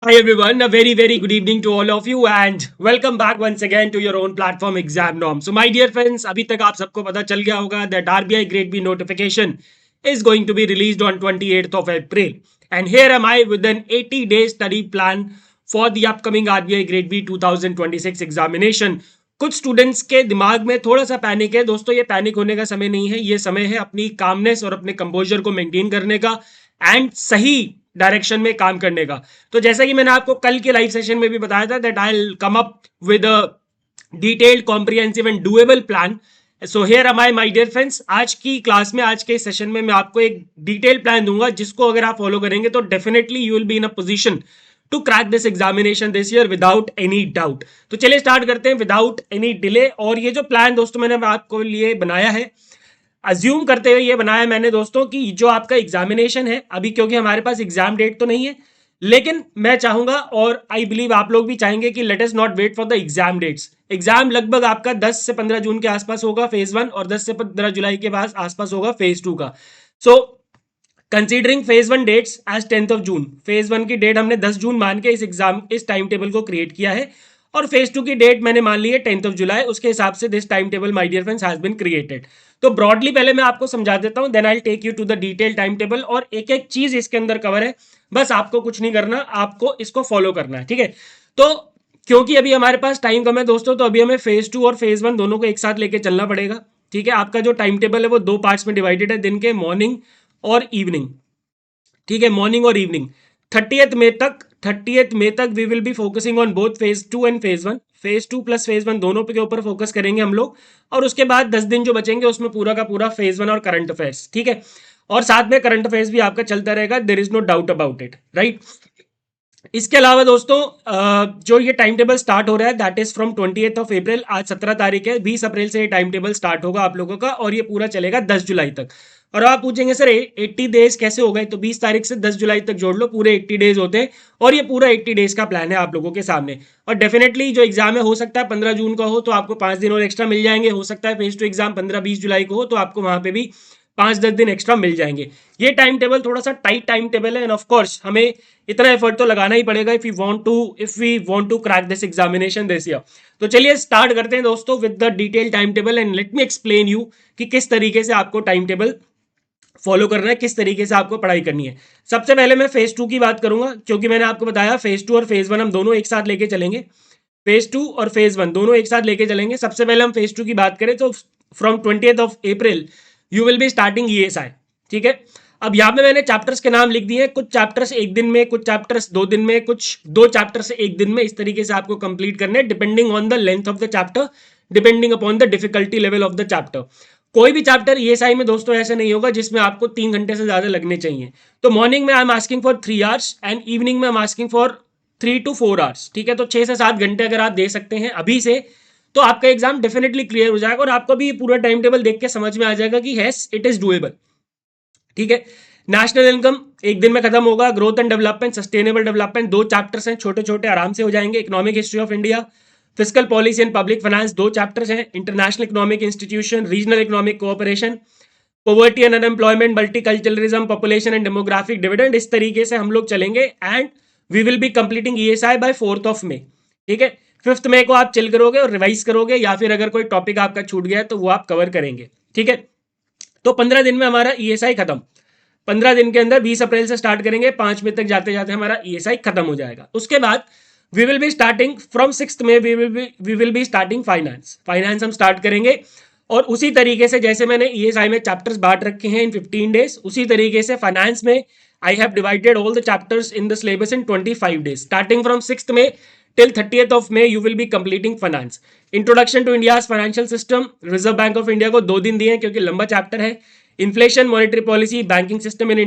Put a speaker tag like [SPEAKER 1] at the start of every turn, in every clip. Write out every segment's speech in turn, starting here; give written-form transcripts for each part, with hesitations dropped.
[SPEAKER 1] Hi everyone, a very good evening to all of you and welcome back once again to your own platform Exam Norm. So my dear friends, अभी तक आप सबको पता चल गया होगा that RBI Grade B notification is going to be released on 28th of April. And here am I with an 80-day study plan for the upcoming RBI Grade B 2026 examination. कुछ students के दिमाग में थोड़ा सा panic है दोस्तों, ये panic होने का समय नहीं है, ये समय है अपनी कामनेस और अपने कंपोजर को मेंटेन करने का एंड सही डायरेक्शन में काम करने का। तो जैसा कि मैंने आपको कल के लाइव सेशन में भी बताया था that I will come up with a detailed comprehensive and doable plan. So here am I my dear friends, आज की क्लास में, आज के सेशन में मैं आपको एक डिटेल प्लान दूंगा जिसको अगर आप फॉलो करेंगे तो definitely you will be in a position to crack this examination this year without any doubt. तो चलिए स्टार्ट करते हैं विदाउट एनी डिले। और ये जो प्लान दोस्तों मैंने आपको लिए बनाया है, अज्यूम करते हुए ये बनाया मैंने दोस्तों कि जो आपका एग्जामिनेशन है अभी, क्योंकि हमारे पास एग्जाम डेट तो नहीं है, लेकिन मैं चाहूंगा और आई बिलीव आप लोग भी चाहेंगे कि let us not wait for the exam dates. Exam लगभग आपका 10 से 15 जून के आसपास होगा फेज 1 और 10 से 15 जुलाई के पास आसपास होगा फेज 2 का। So considering phase 1 dates as 10th of June, phase 1 की डेट हमने 10 जून मान के इस टाइम टेबल को क्रिएट किया है और फेज 2 की डेट मैंने मान ली है 10th ऑफ जुलाई। उसके हिसाब से this time table my dear friends has been created. तो ब्रॉडली पहले मैं आपको समझा देता हूं, then I take you to the detail time table और एक एक चीज इसके अंदर कवर है। बस आपको कुछ नहीं करना, आपको इसको फॉलो करना है, ठीक है। तो क्योंकि अभी हमारे पास टाइम कम है दोस्तों, तो अभी हमें फेज 2 और फेज 1 दोनों को एक साथ लेके चलना पड़ेगा, ठीक है। आपका जो टाइम टेबल है वो दो पार्ट्स में डिवाइडेड है, दिन के मॉर्निंग और इवनिंग, ठीक है, मॉर्निंग और इवनिंग। 30th मे तक we will be focusing on both phase 2 and phase 1। Phase 2 plus phase 1 दोनों के ऊपर फोकस करेंगे हम लोग, और उसके बाद 10 दिन जो बचेंगे उसमें पूरा का पूरा फेज 1 और करंट अफेयर्स, ठीक है। और साथ में करंट अफेयर्स भी आपका चलता रहेगा, there is no doubt about it, right. इसके अलावा दोस्तों जो ये टाइम टेबल स्टार्ट हो रहा है that is from 28th of April. आज 17 तारीख है, 20 अप्रैल से ये टाइम टेबल स्टार्ट होगा आप लोगों का और ये पूरा चलेगा 10 जुलाई तक। और आप पूछेंगे सर 80 डेज कैसे हो गए, तो 20 तारीख से 10 जुलाई तक जोड़ लो, पूरे 80 डेज होते हैं और ये पूरा 80 डेज का प्लान है आप लोगों के सामने। और डेफिनेटली जो एग्जाम है हो सकता है 15 जून का हो तो आपको 5 दिन और एक्स्ट्रा मिल जाएंगे, हो सकता है फेज 2 एग्जाम 15-20 जुलाई को हो तो आपको वहां पे भी 5-10 दिन एक्स्ट्रा मिल जाएंगे। ये टाइम टेबल थोड़ा सा टाइट टाइम टेबल है एंड ऑफ कोर्स हमें इतना एफर्ट तो लगाना ही पड़ेगा if we want to crack this examination this year. तो चलिए स्टार्ट करते हैं दोस्तों with the detail time table and let me explain you कि किस तरीके से आपको टाइम टेबल फॉलो करना है, किस तरीके से आपको पढ़ाई करनी है। सबसे पहले मैं फेज 2 की बात करूंगा, क्योंकि मैंने आपको बताया फेज 2 और फेज 1 हम दोनों एक साथ लेके चलेंगे। फेज 2 और फेज 1 दोनों एक साथ लेके चलेंगे। सबसे पहले हम फेज 2 की बात करें तो from 20th of April you will be starting ESI, ठीक है। अब यहाँ पे मैंने चैप्टर्स के नाम लिख दिए हैं, कुछ चैप्टर्स एक दिन में, कुछ चैप्टर्स 2 दिन में, कुछ 2 चैप्टर्स एक दिन में, इस तरीके से आपको कंप्लीट करने हैं depending on the length of the chapter, depending upon the difficulty level of the chapter. कोई भी चैप्टर ईएसआई में दोस्तों ऐसे नहीं होगा जिसमें आपको 3 घंटे से ज्यादा लगने चाहिए। तो मॉर्निंग में I am asking for 3 hours and evening में I am asking for 3 to 4 hours, ठीक है। तो 6 से 7 घंटे अगर आप दे सकते हैं अभी से तो आपका एग्जाम डेफिनेटली क्लियर हो जाएगा और आपको भी पूरा टाइम टेबल देख के समझ में आ जाएगा कि यस इट इज डुएबल, ठीक है। नेशनल इनकम एक दिन में खत्म होगा। Growth and development, sustainable development, 2 chapters हैं, छोटे छोटे आराम से हो जाएंगे। Economic history of India, fiscal policy and public finance, 2 chapters हैं। International economic institution, regional economic cooperation, poverty and unemployment, multiculturalism, population and demographic dividend, इस तरीके से हम लोग चलेंगे and we will be completing ESI by 4th of May, ठीक है। 5th मे को आप चिल करोगे और रिवाइज करोगे, या फिर अगर कोई टॉपिक आपका छूट गया है तो वो आप कवर करेंगे, ठीक है। तो 15 दिन में हमारा ईएसआई खत्म। 15 दिन के अंदर 20 अप्रैल से स्टार्ट करेंगे, 5 मई तक जाते जाते हमारा ईएसआई खत्म हो जाएगा। उसके बाद we will be starting from 6th में we will be starting finance हम स्टार्ट करेंगे। और उसी तरीके से जैसे मैंने ईएसआई में चैप्टर्स बांट रखे हैं इन 15 डेज, उसी तरीके से फाइनेंस में I have divided all the chapters in the syllabus in 25 days. Starting from 6th में till 30th of May you will be completing finance. Introduction to India's financial system, reserve bank of India को 2 दिन दिए हैं क्योंकि लंबा chapter है। Inflation, monetary policy, banking system in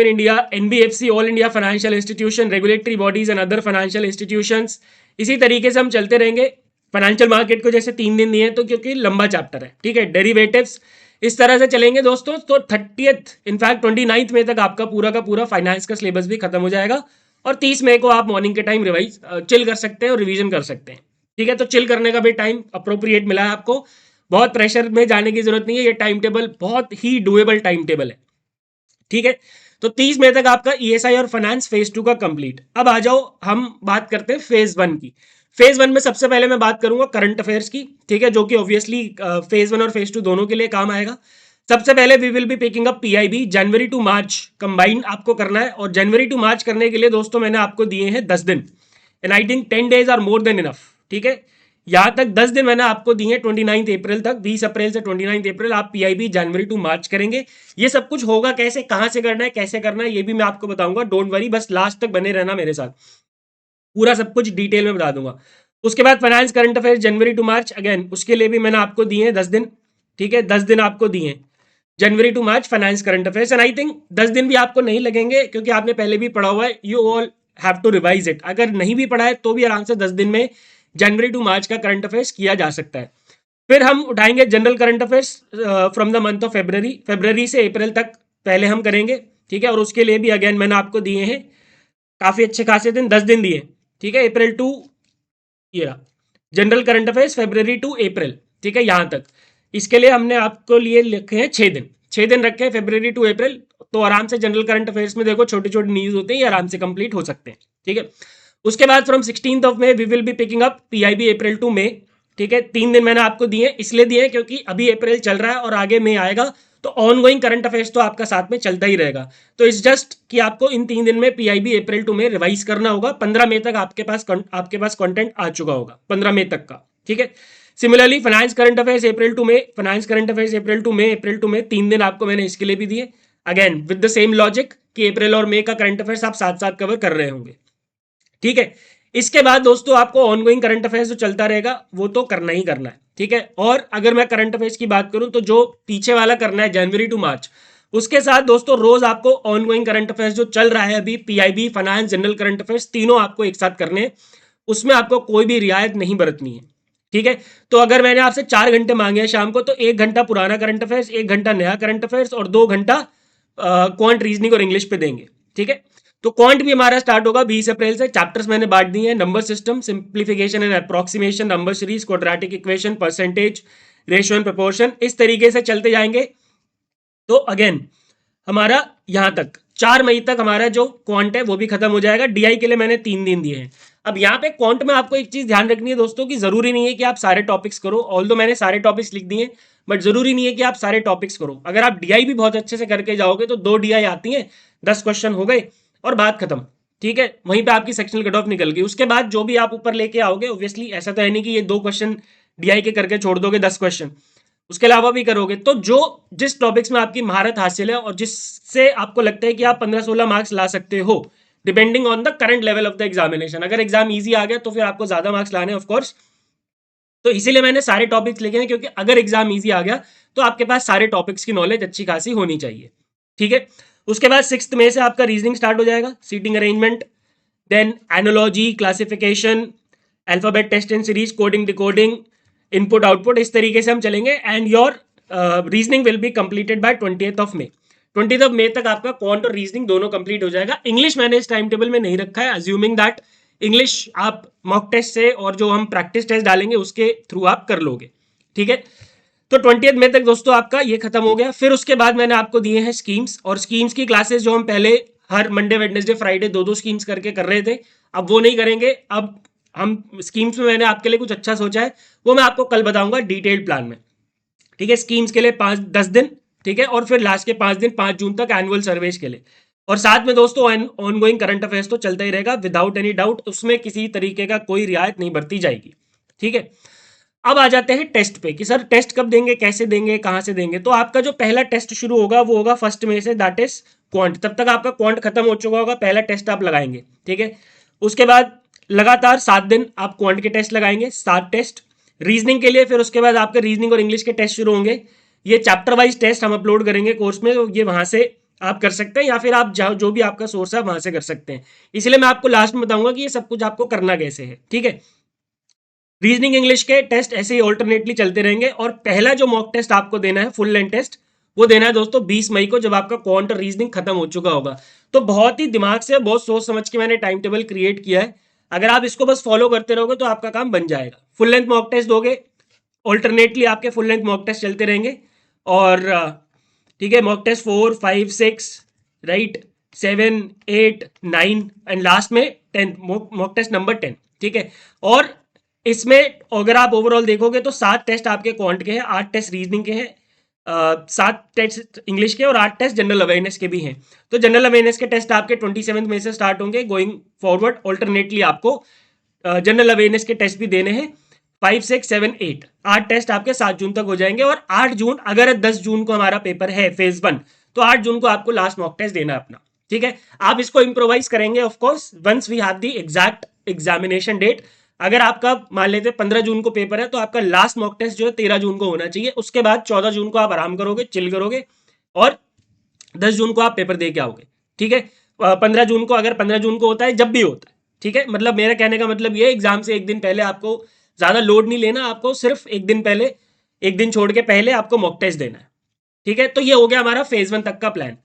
[SPEAKER 1] India, NBFC, all India financial institution, regulatory bodies and other financial institutions. इसी तरीके से हम चलते रहेंगे। फाइनेंशियल मार्केट को जैसे 3 दिन दिए हैं तो क्योंकि लंबा चैप्टर है, ठीक है। डेरिवेटिव्स, इस तरह से चलेंगे दोस्तों। तो 30th इनफैक्ट 29th में तक आपका पूरा का पूरा फाइनेंस का सिलेबस भी खत्म हो जाएगा और 30 मई को आप मॉर्निंग के टाइम रिवाइज चिल कर सकते हैं और रिवीजन कर सकते हैं, ठीक है। तो चिल करने का भी टाइम अप्रोप्रिएट मिला है आपको, बहुत प्रेशर में जाने की जरूरत नहीं है। ये टाइम टेबल बहुत ही डुएबल टाइम टेबल है, ठीक है। तो 30 मई तक आपका ईएसआई और फाइनेंस फेज 2 का कंप्लीट। अब आ जाओ हम बात करते हैं फेज 1 की। फेज 1 में सबसे पहले मैं बात करूंगा करंट अफेयर्स की, ठीक है, जो कि ऑब्वियसली फेज 1 और फेज 2 दोनों के लिए काम आएगा। सबसे पहले we will be picking up PIB January to March combined आपको करना है, और जनवरी टू मार्च करने के लिए दोस्तों मैंने आपको दिए हैं 10 दिन, and I think 10 days are more than enough, ठीक है। यहां तक 10 दिन मैंने आपको दिए हैं 29 अप्रैल तक, 20 अप्रैल से 29 अप्रैल आप पीआईबी जनवरी टू मार्च करेंगे। ये सब कुछ होगा कैसे, कहां से करना है, कैसे करना है, ये भी मैं आपको बताऊंगा, डोंट वरी, बस लास्ट तक बने रहना मेरे साथ, पूरा सब कुछ डिटेल में बता दूंगा। उसके बाद finance current affairs January to March, again उसके लिए भी मैंने आपको दिए हैं 10 दिन, ठीक है, 10 दिन आपको दिए हैं January to March finance current affairs, and I think 10 दिन भी आपको नहीं लगेंगे क्योंकि आपने पहले भी पढ़ा हुआ है, you all have to revise it. अगर नहीं भी पढ़ा है तो भी आराम से 10 दिन में जनवरी टू मार्च का करंट अफेयर्स किया जा सकता है। फिर हम उठाएंगे general current affairs from the month of February से अप्रैल तक पहले हम करेंगे, ठीक है, और उसके लिए भी अगेन मैंने आपको दिए हैं काफी अच्छे खासे दिन, 10 दिन दिए, ठीक है, अप्रैल टू ये general current affairs February to April, ठीक है, यहां तक। इसके लिए हमने आपको लिए लिखे हैं 6 दिन, 6 दिन रखे हैं फरवरी टू अप्रैल, तो आराम से जनरल करंट अफेयर्स में देखो छोटे छोटे न्यूज होते हैं, ये आराम से कंप्लीट हो सकते हैं, ठीक है। उसके बाद from 16th of May we will be picking up PIB April to May, ठीक है, 3 दिन मैंने आपको दिए, इसलिए दिए क्योंकि अभी अप्रैल चल रहा है और आगे मई आएगा, तो ऑन गोइंग करंट अफेयर्स तो आपका साथ में चलता ही रहेगा। तो इट्स जस्ट कि आपको इन 3 दिन में पीआईबी अप्रैल टू में रिवाइज करना होगा, 15 मई तक आपके पास कंटेंट आ चुका होगा, 15 मई तक का, ठीक है। Similarly finance current affairs April to May, finance current affairs April to May 3 दिन आपको मैंने इसके लिए भी दिए, again with the same logic कि अप्रैल और मई का करंट अफेयर्स आप साथ साथ कवर कर रहे होंगे, ठीक है। इसके बाद दोस्तों आपको ऑनगोइंग करंट अफेयर्स जो चलता रहेगा वो तो करना ही करना है, ठीक है। और अगर मैं करंट अफेयर्स की बात करूं तो जो पीछे वाला करना है जनवरी टू मार्च, उसके साथ दोस्तों रोज आपको ऑनगोइंग करंट अफेयर्स जो चल रहा है अभी, PIB, finance, general current affairs, तीनों आपको एक साथ करने हैं, उसमें आपको कोई भी रियायत नहीं बरतनी है, ठीक है। तो अगर मैंने आपसे 4 घंटे मांगे हैं शाम को, तो 1 घंटा पुराना करंट अफेयर्स, 1 घंटा नया करंट अफेयर्स और 2 घंटा क्वांट रीजनिंग और इंग्लिश पे देंगे, ठीक है। तो क्वांट भी हमारा स्टार्ट होगा 20 अप्रैल से, चैप्टर्स मैंने बांट दिए हैं, number system, simplification and approximation, number series, quadratic equation, percentage, ratio and proportion, इस तरीके से चलते जाएंगे। तो अगेन हमारा यहां तक 4 मई तक हमारा जो क्वांट है वो भी खत्म हो जाएगा। डीआई के लिए मैंने 3 दिन दिए हैं। अब यहाँ पे क्वांट में आपको एक चीज ध्यान रखनी है दोस्तों कि जरूरी नहीं है कि आप सारे टॉपिक्स करो, ऑल्दो मैंने सारे टॉपिक्स लिख दिए, बट जरूरी नहीं है कि आप सारे टॉपिक्स करो। अगर आप डीआई भी बहुत अच्छे से करके जाओगे तो 2 डीआई आती हैं, 10 क्वेश्चन हो गए और बात खत्म, ठीक है, वहीं पे आपकी सेक्शनल कट ऑफ निकल गई। उसके बाद जो भी आप ऊपर लेके आओगे, ऑब्वियसली ऐसा तो है नहीं कि ये 2 क्वेश्चन डीआई के करके छोड़ दोगे 10 क्वेश्चन, उसके अलावा भी करोगे। तो जो जिस टॉपिक्स में आपकी महारत हासिल है और जिससे आपको लगता है कि आप 15-16 मार्क्स ला सकते हो, depending on the current level of the examination. अगर एग्जाम ईजी आ गया तो फिर आपको ज्यादा मार्क्स लाने ऑफ कोर्स, तो इसीलिए मैंने सारे टॉपिक्स लिखे हैं, क्योंकि अगर एग्जाम ईजी आ गया तो आपके पास सारे टॉपिक्स की नॉलेज अच्छी खासी होनी चाहिए, ठीक है। उसके बाद 6 मई से आपका रीजनिंग स्टार्ट हो जाएगा, seating arrangement, then analogy, classification, alphabet test and series, coding, decoding, input output, इस तरीके से हम चलेंगे। And your reasoning will be completed by 20th of May. 20th of May तक आपका क्वांट और रीजनिंग दोनों कंप्लीट हो जाएगा। इंग्लिश मैंने इस टाइम टेबल में नहीं रखा है, अज्यूमिंग दैट इंग्लिश आप मॉक टेस्ट से और जो हम प्रैक्टिस टेस्ट डालेंगे उसके थ्रू आप कर लोगे, ठीक है। तो 20th मई तक दोस्तों आपका ये खत्म हो गया। फिर उसके बाद मैंने आपको दिए हैं स्कीम्स, और स्कीम्स की क्लासेस जो हम पहले हर मंडे, वेडनेसडे, फ्राइडे 2-2 स्कीम्स करके कर रहे थे, अब वो नहीं करेंगे। अब हम स्कीम्स में मैंने आपके लिए कुछ अच्छा सोचा है, वो मैं आपको कल बताऊंगा डिटेल्ड प्लान में, ठीक है। स्कीम्स के लिए 5-10 दिन, ठीक है, और फिर लास्ट के 5 दिन 5 जून तक एनुअल सर्वेज के लिए। और साथ में दोस्तों ऑन गोइंग करंट अफेयर्स तो चलता ही रहेगा विदाउट एनी डाउट, उसमें किसी तरीके का कोई रियायत नहीं बरती जाएगी, ठीक है। अब आ जाते हैं टेस्ट पे कि सर टेस्ट कब देंगे, कैसे देंगे, कहां से देंगे। तो आपका जो पहला टेस्ट शुरू होगा वो होगा 1 मई से, दैट इज क्वांट। तब तक आपका क्वांट खत्म हो चुका होगा, पहला टेस्ट आप लगाएंगे, ठीक है। उसके बाद लगातार 7 दिन आप क्वांट के टेस्ट लगाएंगे, 7 टेस्ट। रीजनिंग के लिए फिर उसके बाद आपके रीजनिंग और इंग्लिश के टेस्ट शुरू होंगे। ये चैप्टर वाइज टेस्ट हम अपलोड करेंगे कोर्स में, तो ये वहां से आप कर सकते हैं, या फिर आप जो भी आपका सोर्स है वहां से कर सकते हैं। इसलिए मैं आपको लास्ट में बताऊंगा कि ये सब कुछ आपको करना कैसे है, ठीक है। रीजनिंग इंग्लिश के टेस्ट ऐसे ही ऑल्टरनेटली चलते रहेंगे, और पहला जो मॉक टेस्ट आपको देना है फुल लेंथ टेस्ट, वो देना है दोस्तों 20 मई को, जब आपका क्वांट और रीजनिंग खत्म हो चुका होगा। तो बहुत ही दिमाग से, बहुत सोच समझ के मैंने टाइम टेबल क्रिएट किया है। अगर आप इसको बस फॉलो करते रहोगे तो आपका काम बन जाएगा। फुल लेंथ मॉक टेस्ट दोगे, ऑल्टरनेटली आपके फुल लेंथ मॉक टेस्ट चलते रहेंगे, और ठीक है, mock test 4, 5, 6, right, 7, 8, 9 and last में 10, मॉक टेस्ट नंबर 10, ठीक है। और इसमें अगर आप ओवरऑल देखोगे तो 7 टेस्ट आपके क्वांट के हैं, 8 टेस्ट रीजनिंग के हैं, 7 टेस्ट इंग्लिश के और 8 टेस्ट जनरल अवेयरनेस के भी हैं। तो जनरल अवेयरनेस के टेस्ट आपके 27 में से स्टार्ट होंगे, गोइंग फॉरवर्ड ऑल्टरनेटली आपको जनरल अवेयरनेस के टेस्ट भी देने हैं। 5, 6, 7, 8 8 टेस्ट आपके 7 जून तक हो जाएंगे। और 8 जून, अगर 10 जून को हमारा पेपर है फेज 1, तो 8 जून को आपको लास्ट मॉक टेस्ट देना है अपना, ठीक है। आप इसको इम्प्रोवाइज करेंगे of course once we have the exact examination date. अगर आपका मान लेते 15 जून को पेपर है तो आपका लास्ट मॉक टेस्ट जो है 13 जून को होना चाहिए। उसके बाद 14 जून को आप आराम करोगे, चिल करोगे, और 10 जून को आप पेपर दे के आओगे, ठीक है। 15 जून को, अगर 15 जून को होता है, जब भी होता है, ठीक है। मतलब मेरा कहने का मतलब ये, एग्जाम से एक दिन पहले आपको ज्यादा लोड नहीं लेना, आपको सिर्फ एक दिन पहले, एक दिन छोड़ के पहले आपको मॉक टेस्ट देना है, ठीक है। तो ये हो गया हमारा फेज 1 तक का प्लान,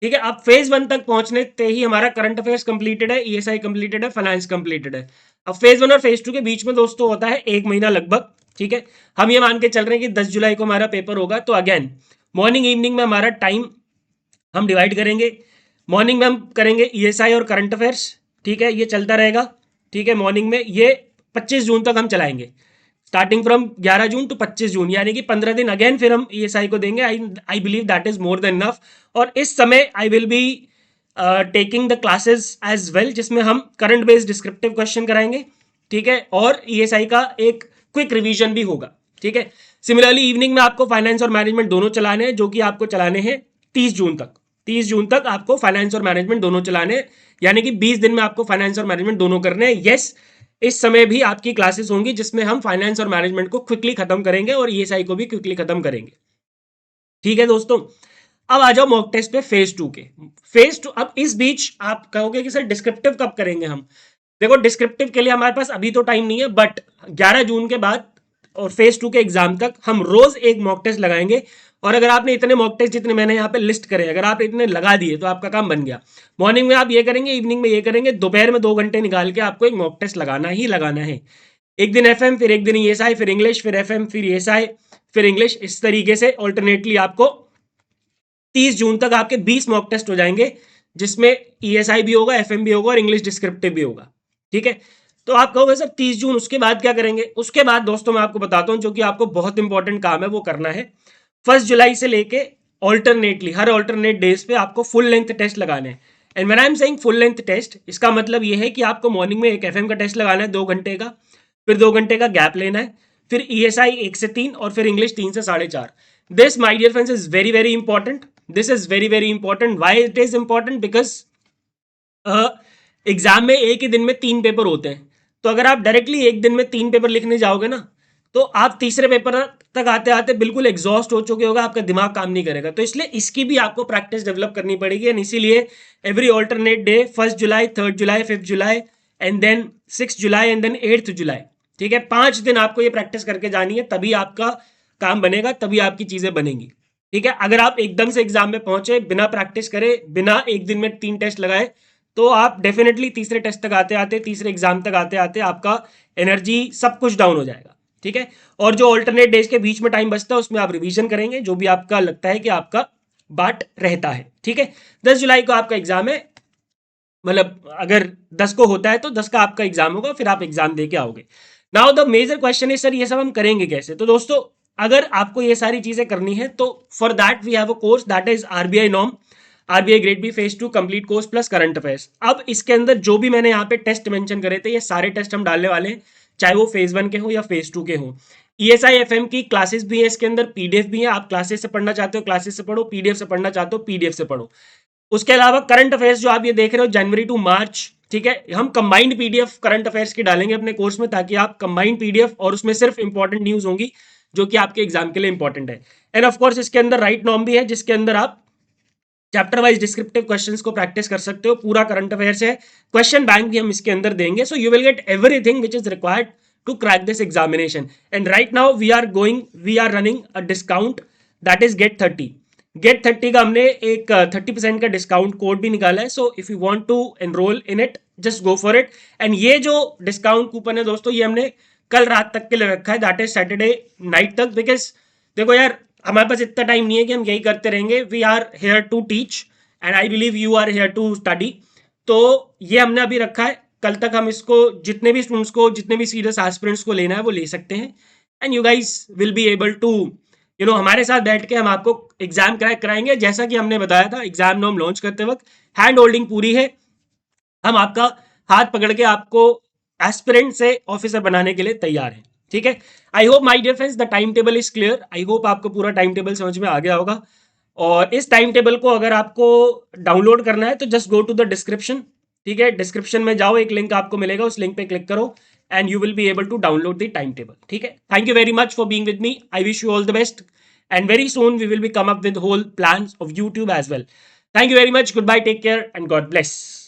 [SPEAKER 1] ठीक है। अब फेज 1 तक पहुंचने ते ही हमारा करंट अफेयर्स कंप्लीटेड है, ईएसआई कंप्लीटेड है, फाइनेंस कंप्लीटेड है। अब फेज 1 और फेज 2 के बीच में दोस्तों होता है 1 महीना लगभग, ठीक है। हम ये मान के चल रहे हैं कि 10 जुलाई को हमारा पेपर होगा, तो अगेन मॉर्निंग इवनिंग में हमारा टाइम हम डिवाइड करेंगे। मॉर्निंग में हम करेंगे ईएसआई और करंट अफेयर्स, ठीक है, ये चलता रहेगा, ठीक है। मॉर्निंग में ये 25 जून तक हम चलाएंगे, स्टार्टिंग फ्रॉम 11 जून टू 25 जून, यानी कि 15 दिन अगेन फिर हम ईएसआई को देंगे। I believe that is more than enough. और इस समय I will be taking the classes as well, जिसमें हम करंट बेस्ड डिस्क्रिप्टिव क्वेश्चन कराएंगे, ठीक है, और ईएसआई का एक क्विक रिवीजन भी होगा, ठीक है। सिमिलरली इवनिंग में आपको फाइनेंस और मैनेजमेंट दोनों चलाने हैं, जो कि आपको चलाने हैं 30 जून तक। 30 जून तक आपको फाइनेंस और मैनेजमेंट दोनों चलाने हैं, यानी कि 20 दिन में आपको फाइनेंस और मैनेजमेंट दोनों करने हैं। यस, इस समय भी आपकी क्लासेस होंगी जिसमें हम फाइनेंस और मैनेजमेंट को क्विकली खत्म करेंगे और ईएसआई को भी क्विकली खत्म करेंगे, ठीक है दोस्तों। अब आ जाओ मॉक टेस्ट पे फेज 2 के। फेज 2, अब इस बीच आप कहोगे कि सर डिस्क्रिप्टिव कब करेंगे हम? देखो, डिस्क्रिप्टिव के लिए हमारे पास अभी तो टाइम नहीं है, बट 11 जून के बाद और फेज 2 के एग्जाम तक हम रोज एक मॉक टेस्ट लगाएंगे। और अगर आपने इतने मॉक टेस्ट जितने मैंने यहाँ पे लिस्ट करे, अगर आप इतने लगा दिए तो आपका काम बन गया। मॉर्निंग में आप ये करेंगे, इवनिंग में ये करेंगे, दोपहर में 2 घंटे निकाल के आपको एक मॉक टेस्ट लगाना ही लगाना है। एक दिन एफएम, फिर एक दिन ईएसआई, फिर इंग्लिश, फिर एफएम, फिर ईएसआई, फिर इंग्लिश, इस तरीके से ऑल्टरनेटली आपको 30 जून तक आपके 20 मॉक टेस्ट हो जाएंगे, जिसमें ईएसआई भी होगा, एफएम भी होगा और इंग्लिश डिस्क्रिप्टिव भी होगा, ठीक है। तो आप कहोगे सर 30 जून, उसके बाद क्या करेंगे? उसके बाद दोस्तों मैं आपको बताता हूं, जो कि आपको बहुत इंपॉर्टेंट काम है वो करना है। 1 जुलाई से लेके ऑल्टरनेटली हर ऑल्टरनेट डेज पे आपको फुल लेंथ टेस्ट लगाने हैं। And when I am saying full length test, इसका मतलब ये है कि आपको मॉर्निंग में एक एफएम का टेस्ट लगाना है 2 घंटे का, फिर 2 घंटे का गैप लेना है, फिर ईएसआई 1 से 3 और फिर इंग्लिश 3 से 4.5। This my dear friends is very very important. This is very very important. Why it is important? Because exam में एक ही दिन में 3 पेपर होते हैं, तो अगर आप डायरेक्टली एक दिन में 3 पेपर लिखने जाओगे ना, तो आप तीसरे पेपर तक आते आते बिल्कुल एग्जॉस्ट हो चुके होगा, आपका दिमाग काम नहीं करेगा। तो इसलिए इसकी भी आपको प्रैक्टिस डेवलप करनी पड़ेगी। एंड इसीलिए एवरी ऑल्टरनेट डे, 1 जुलाई, 3 जुलाई, 5 जुलाई एंड देन 6 जुलाई एंड देन 8 जुलाई, ठीक है, 5 दिन आपको ये प्रैक्टिस करके जानी है, तभी आपका काम बनेगा, तभी आपकी चीजें बनेंगी, ठीक है। अगर आप एकदम से एग्जाम में पहुंचे बिना प्रैक्टिस करे, बिना एक दिन में 3 टेस्ट लगाए, तो आप डेफिनेटली तीसरे टेस्ट तक आते आते, तीसरे एग्जाम तक आते आते आपका एनर्जी सब कुछ डाउन हो जाएगा, ठीक है। और जो ऑल्टरनेट डेज के बीच में टाइम बचता है उसमें आप रिवीजन करेंगे, जो भी आपका लगता है कि आपका बाट रहता है, ठीक है। 10 जुलाई को आपका एग्जाम है, मतलब अगर 10 को होता है तो 10 का आपका एग्जाम होगा, फिर आप एग्जाम दे के आओगे। Now the major question is sir ये सब हम करेंगे कैसे? तो दोस्तों अगर आपको ये सारी चीजें करनी है तो for that we have a course that is RBI norm, RBI grade B phase 2 complete course plus current affairs. अब इसके अंदर जो भी मैंने यहाँ पे टेस्ट मेंशन करे थे, ये सारे टेस्ट हम डालने वाले हैं, चाहे वो फेज 1 के हो या फेज 2 के हो। ईएसआई एफएम की क्लासेस भी है, इसके अंदर पीडीएफ भी है। आप क्लासेस से पढ़ना चाहते हो क्लासेस से पढ़ो, पीडीएफ से पढ़ना चाहते हो पीडीएफ से पढ़ो। उसके अलावा करंट अफेयर्स जो आप ये देख रहे हो जनवरी टू मार्च, ठीक है, हम कंबाइंड पीडीएफ करंट अफेयर्स की डालेंगे अपने कोर्स में, ताकि आप कंबाइंड पीडीएफ और उसमें सिर्फ इंपॉर्टेंट न्यूज होंगी जो कि आपके एग्जाम के लिए इंपॉर्टेंट है। एंड ऑफ कोर्स इसके अंदर राइट नॉर्म भी है, जिसके अंदर आप चैप्टर वाइज डिस्क्रिप्टिव क्वेश्चंस को प्रैक्टिस कर सकते हो। पूरा करंट अफेयर्स है, क्वेश्चन बैंक भी हम इसके अंदर देंगे। So you will get everything which is required to crack this examination. And right now we are running a discount that is get 30। Get 30 का हमने एक 30% का डिस्काउंट कोड भी निकाला है। So if you want to enroll in it, just go for it. And ये जो discount coupon है दोस्तों, ये हमने कल रात तक के लिए रखा है, दैट इज सैटरडे नाइट तक। बिकॉज देखो यार, हमारे पास इतना टाइम नहीं है कि हम यही करते रहेंगे। We are here to teach and I believe you are here to study. तो ये हमने अभी रखा है, कल तक हम इसको जितने भी स्टूडेंट्स को, जितने भी सीरियस एस्पिरेंट्स को लेना है वो ले सकते हैं, and you guys will be able to हमारे साथ बैठ के हम आपको एग्जाम क्रैक कराएंगे। जैसा कि हमने बताया था एग्जाम नॉर्म लॉन्च करते वक्त, हैंड होल्डिंग पूरी है, हम आपका हाथ पकड़ के आपको एस्पिरेंट से ऑफिसर बनाने के लिए तैयार हैं। ठीक है, I hope my dear friends the time table is clear. I hope आपको पूरा टाइम टेबल समझ में आ गया होगा। और इस टाइम टेबल को अगर आपको डाउनलोड करना है तो just go to the description. ठीक है, डिस्क्रिप्शन में जाओ, एक लिंक आपको मिलेगा, उस लिंक पे क्लिक करो and you will be able to download the time table. ठीक है, thank you very much for being with me. I wish you all the best and very soon we will be come up with whole plans of YouTube as well. Thank you very much, good bye, take care and God bless.